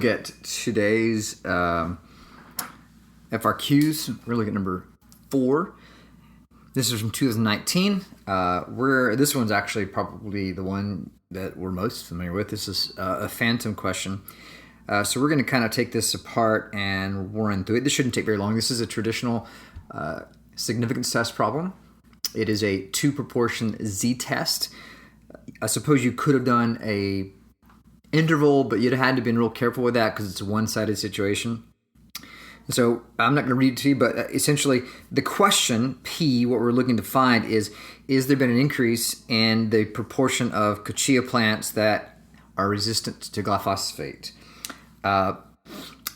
look at today's FRQs. We're looking at number 4. This is from 2019. This one's actually probably the one that we're most familiar with. This is a phantom question. So we're going to kind of take this apart and run through it. This shouldn't take very long. This is a traditional significance test problem. It is a 2-proportion z-test. I suppose you could have done a interval, but you'd have had to be real careful with that because it's a one-sided situation. So I'm not going to read it to you, but essentially the question, P, what we're looking to find is there been an increase in the proportion of cachea plants that are resistant to glyphosate? I'm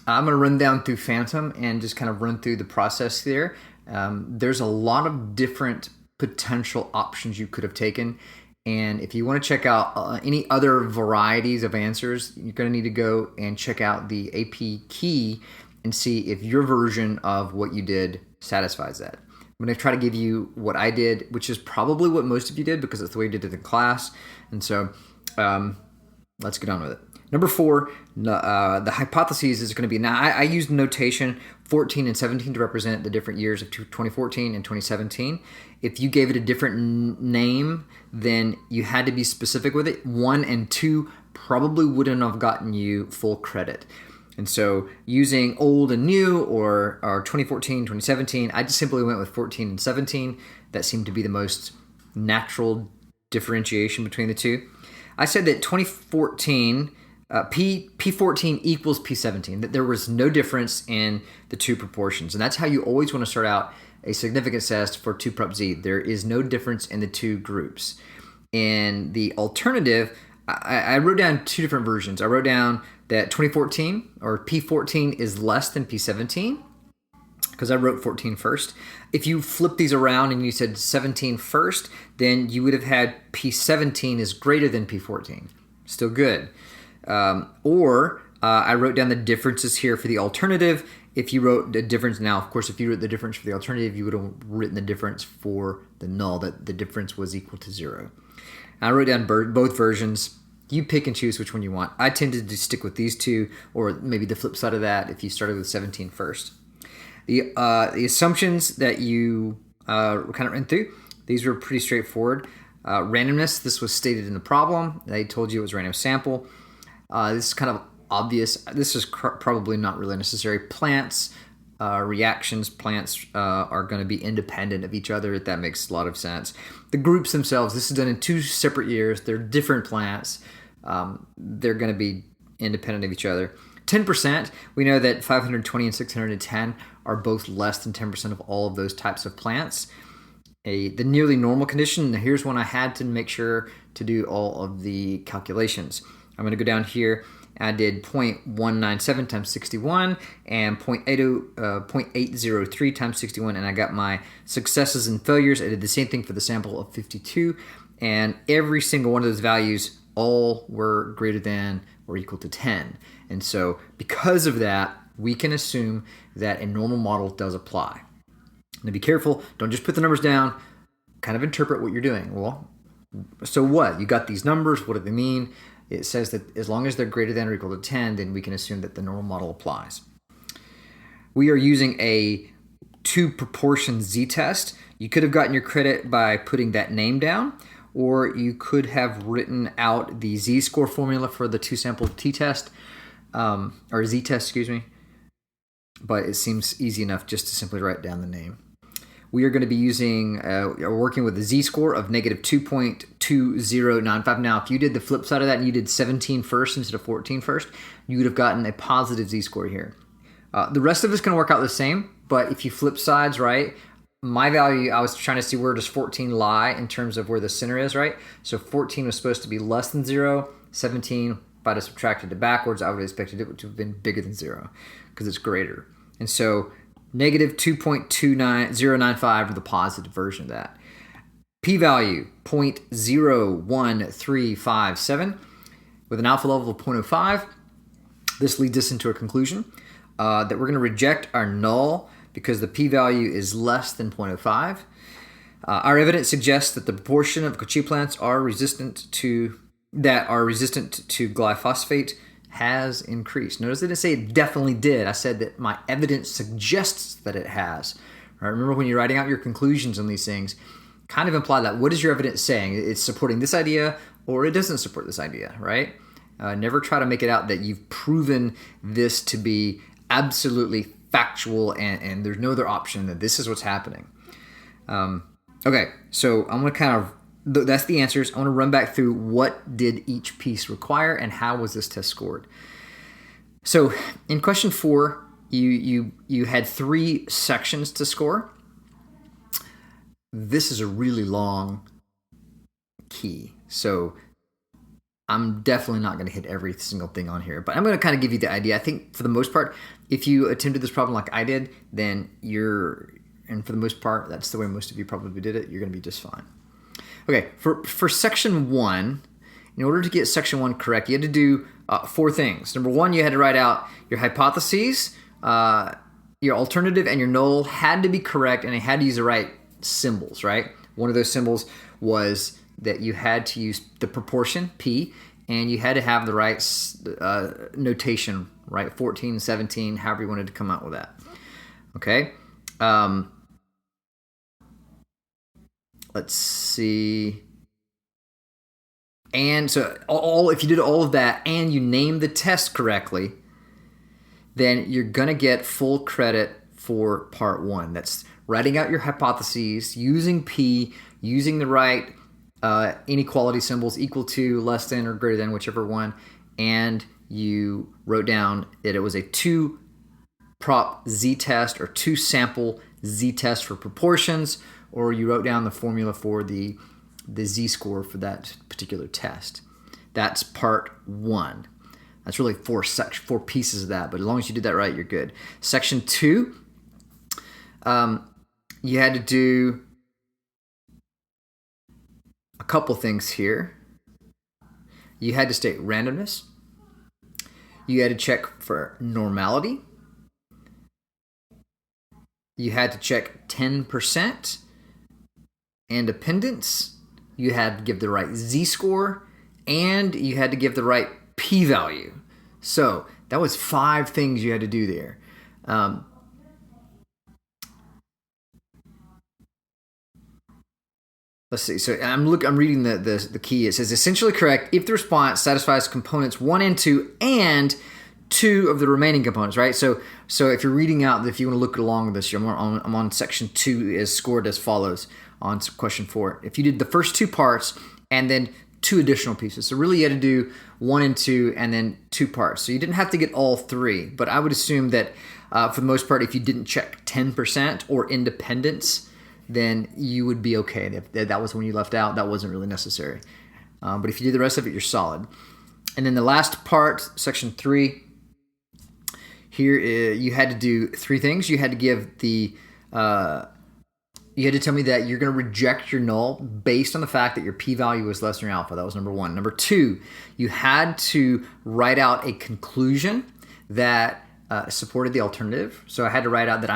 going to run down through Phantom and just kind of run through the process there. There's a lot of different potential options you could have taken. And if you want to check out any other varieties of answers, you're going to need to go and check out the AP key and see if your version of what you did satisfies that. I'm going to try to give you what I did, which is probably what most of you did because it's the way you did it in class. And so let's get on with it. Number 4, the hypotheses is going to be, now I used notation 14 and 17 to represent the different years of 2014 and 2017. If you gave it a different name, then you had to be specific with it. 1 and 2 probably wouldn't have gotten you full credit. And so using old and new or 2014, 2017, I just simply went with 14 and 17. That seemed to be the most natural differentiation between the two. I said that 2014, P14 equals P17, that there was no difference in the two proportions. And that's how you always want to start out a significance test for 2-prop-Z. There is no difference in the two groups. In the alternative, I wrote down 2 different versions. I wrote down that 2014 or P14 is less than P17 because I wrote 14 first. If you flip these around and you said 17 first, then you would have had P17 is greater than P14. Still good. Or I wrote down the differences here for the alternative. If you wrote the difference now, of course, if you wrote the difference for the alternative, you would have written the difference for the null, that the difference was equal to 0. I wrote down both versions. You pick and choose which one you want. I tended to stick with these 2, or maybe the flip side of that if you started with 17 first. The assumptions that you kind of ran through, these were pretty straightforward. Randomness, this was stated in the problem. They told you it was a random sample. This is kind of obvious. This is probably not really necessary. Plants, reactions, plants are going to be independent of each other. That makes a lot of sense. The groups themselves, this is done in 2 separate years. They're different plants. They're going to be independent of each other. 10%, we know that 520 and 610 are both less than 10% of all of those types of plants. The nearly normal condition, here's one I had to make sure to do all of the calculations. I'm going to go down here. I did 0.197 times 61 and 0.803 times 61, and I got my successes and failures. I did the same thing for the sample of 52, and every single one of those values all were greater than or equal to 10. And so because of that, we can assume that a normal model does apply. Now be careful, don't just put the numbers down, kind of interpret what you're doing. Well, so what? You got these numbers, what do they mean? It says that as long as they're greater than or equal to 10, then we can assume that the normal model applies. We are using a 2-proportion z-test. You could have gotten your credit by putting that name down, or you could have written out the z-score formula for the 2-sample t-test, or z-test, excuse me. But it seems easy enough just to simply write down the name. We are going to be working with a z-score of negative 2.2095. Now, if you did the flip side of that and you did 17 first instead of 14 first, you would have gotten a positive z-score here. The rest of it's going to work out the same, but if you flip sides, right, my value, I was trying to see where does 14 lie in terms of where the center is, right? So 14 was supposed to be less than 0. 17, if I'd have subtracted it backwards, I would have expected it to have been bigger than 0 because it's greater. And so negative 2.29095 for the positive version of that. P-value 0.01357 with an alpha level of 0.05. This leads us into a conclusion that we're going to reject our null because the p-value is less than 0.05. Our evidence suggests that the proportion of cachea plants are resistant to glyphosate has increased. Notice I didn't say it definitely did. I said that my evidence suggests that it has. All right, remember when you're writing out your conclusions on these things, kind of imply that. What is your evidence saying? It's supporting this idea or it doesn't support this idea, right? Never try to make it out that you've proven this to be absolutely factual and there's no other option, that this is what's happening. Okay, so I'm going to kind of, that's the answers. I want to run back through what did each piece require and how was this test scored. So in question 4, you had 3 sections to score. This is a really long key, so I'm definitely not going to hit every single thing on here, but I'm going to kind of give you the idea. I think for the most part, if you attempted this problem like I did, then and for the most part, that's the way most of you probably did it, you're going to be just fine. Okay, for section 1, in order to get section 1 correct, you had to do 4 things. Number 1, you had to write out your hypotheses, your alternative, and your null had to be correct, and it had to use the right symbols, right? One of those symbols was that you had to use the proportion, P, and you had to have the right notation, right? 14, 17, however you wanted to come out with that. Okay? Let's see. And so if you did all of that and you named the test correctly, then you're going to get full credit for part 1. That's writing out your hypotheses, using P, using the right inequality symbols, equal to, less than, or greater than, whichever one, and you wrote down that it was a 2-prop z-test or 2-sample z-test for proportions, or you wrote down the formula for the z-score for that particular test. That's part 1. That's really 4 pieces of that, but as long as you did that right, you're good. Section 2, you had to do a couple things here. You had to state randomness. You had to check for normality. You had to check 10% and dependence. You had to give the right z-score, and you had to give the right p-value. So that was 5 things you had to do there. Let's see. So I'm reading the key. It says essentially correct if the response satisfies components 1 and 2 and 2 of the remaining components, right? So if you're reading out, if you want to look along with this, I'm on section 2 is scored as follows on question 4. If you did the first 2 parts and then 2 additional pieces. So really you had to do 1 and 2 and then 2 parts. So you didn't have to get all 3, but I would assume that for the most part, if you didn't check 10% or independence, then you would be okay. If that was when you left out, that wasn't really necessary. But if you did the rest of it, you're solid. And then the last part, section 3, here you had to do 3 things. You had to give you had to tell me that you're going to reject your null based on the fact that your p-value was less than your alpha. That was number 1. Number 2, you had to write out a conclusion that supported the alternative. So I had to write out that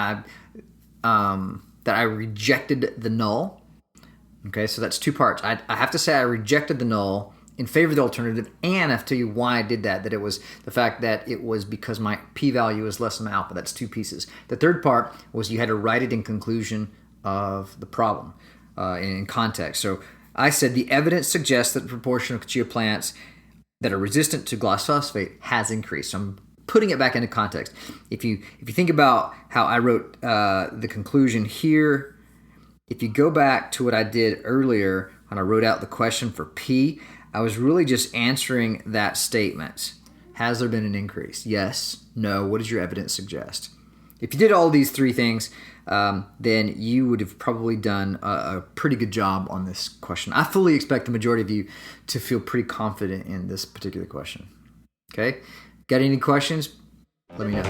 I rejected the null. Okay, so that's 2 parts. I have to say I rejected the null in favor of the alternative, and I have to tell you why I did that it was the fact that it was because my p-value is less than my alpha. That's 2 pieces. The third part was you had to write it in conclusion of the problem in context. So I said the evidence suggests that the proportion of cachia plants that are resistant to glyphosate has increased. So I'm putting it back into context. If you think about how I wrote the conclusion here, if you go back to what I did earlier when I wrote out the question for P, I was really just answering that statement. Has there been an increase? Yes. No. What does your evidence suggest? If you did all these 3 things, then you would have probably done a pretty good job on this question. I fully expect the majority of you to feel pretty confident in this particular question. Okay? Got any questions? Let me know.